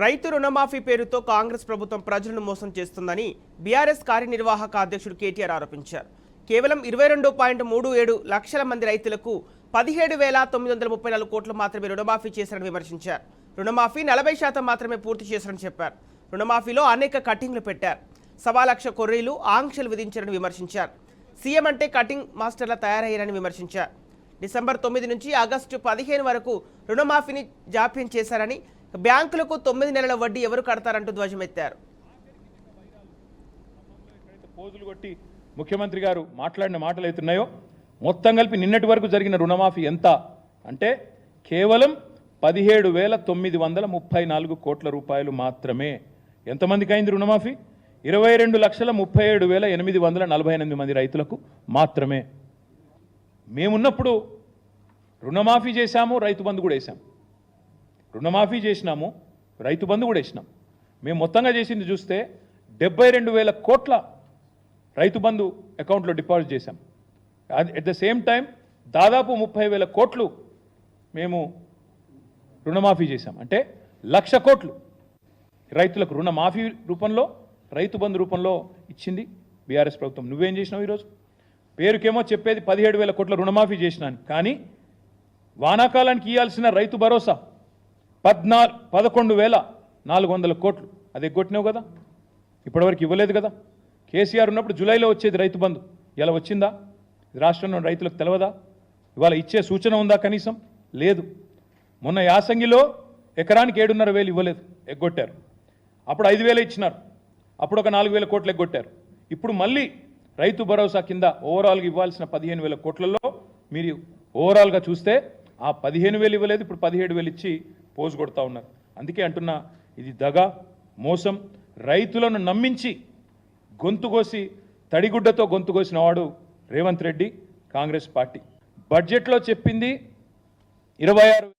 రైతు రుణమాఫీ పేరుతో కాంగ్రెస్ ప్రభుత్వం ప్రజలను మోసం చేస్తుందని బీఆర్ఎస్ కార్యనిర్వాహక అధ్యక్షుడు కేటీఆర్ ఆరోపించారు. కేవలం 22.37 లక్షల మంది రైతులకు 17,934 కోట్లు మాత్రమే రుణమాఫీ చేశారని విమర్శించారు. రుణమాఫీ 40% మాత్రమే పూర్తి చేశారని చెప్పారు. రుణమాఫీలో అనేక కటింగ్లు పెట్టారు. 1.25 లక్ష కొర్రీలు ఆంక్షలు విధించారని విమర్శించారు. సీఎం అంటే కటింగ్ మాస్టర్ల తయారయ్యారని విమర్శించారు. డిసెంబర్ 9 నుంచి ఆగస్టు 15 వరకు రుణమాఫీని జాప్యం చేశారని, బ్యాంకులకు 9 నెలల వడ్డీ ఎవరు కడతారంటూ ధ్వజమెత్తారు. పోజులు కొట్టి ముఖ్యమంత్రి గారు మాట్లాడిన మాటలు అవుతున్నాయో మొత్తం కలిపి నిన్నటి వరకు జరిగిన రుణమాఫీ ఎంత అంటే కేవలం 17,934 కోట్ల రూపాయలు మాత్రమే. ఎంతమందికి అయింది రుణమాఫీ? 22,37,848 మంది రైతులకు మాత్రమే. మేమున్నప్పుడు రుణమాఫీ చేశాము, రైతు బంధు కూడా వేసాము. రుణమాఫీ చేసినాము, రైతు బంధు కూడా వేసినాం. మేము మొత్తంగా చేసింది చూస్తే 72,000 కోట్ల రైతు బంధు అకౌంట్లో డిపాజిట్ చేశాం. అట్ ద సేమ్ టైం దాదాపు 30,000 కోట్లు మేము రుణమాఫీ చేశాం. అంటే 1,00,000 కోట్లు రైతులకు రుణమాఫీ రూపంలో, రైతు బంధు రూపంలో ఇచ్చింది బీఆర్ఎస్ ప్రభుత్వం. నువ్వేం చేసినావు? ఈరోజు పేరుకేమో చెప్పేది 17,000 కోట్ల రుణమాఫీ చేసినాను, కానీ వానాకాలానికి ఇవ్వాల్సిన రైతు భరోసా 11,400 కోట్లు అది ఎగ్గొట్టినావు కదా, ఇప్పటివరకు ఇవ్వలేదు కదా. కేసీఆర్ ఉన్నప్పుడు జూలైలో వచ్చేది రైతు బంధు, ఇలా వచ్చిందా? రాష్ట్రంలో రైతులకు తెలవదా? ఇవాళ ఇచ్చే సూచన ఉందా? కనీసం లేదు. మొన్న యాసంగిలో ఎకరానికి 7,500 ఇవ్వలేదు, ఎగ్గొట్టారు. అప్పుడు 5,000 ఇచ్చినారు, అప్పుడు ఒక 4,000 కోట్లు ఎగ్గొట్టారు. ఇప్పుడు మళ్ళీ రైతు భరోసా కింద ఓవరాల్గా ఇవ్వాల్సిన 15,000 కోట్లలో మీరు ఓవరాల్గా చూస్తే ఆ 15,000 ఇవ్వలేదు, ఇప్పుడు 17,000 ఇచ్చి పోజు కొడతా ఉన్నారు. అందుకే అంటున్నా, ఇది దగా, మోసం. రైతులను నమ్మించి గొంతుకోసి తడిగుడ్డతో గొంతుకోసిన వాడు రేవంత్ రెడ్డి, కాంగ్రెస్ పార్టీ. బడ్జెట్లో చెప్పింది 26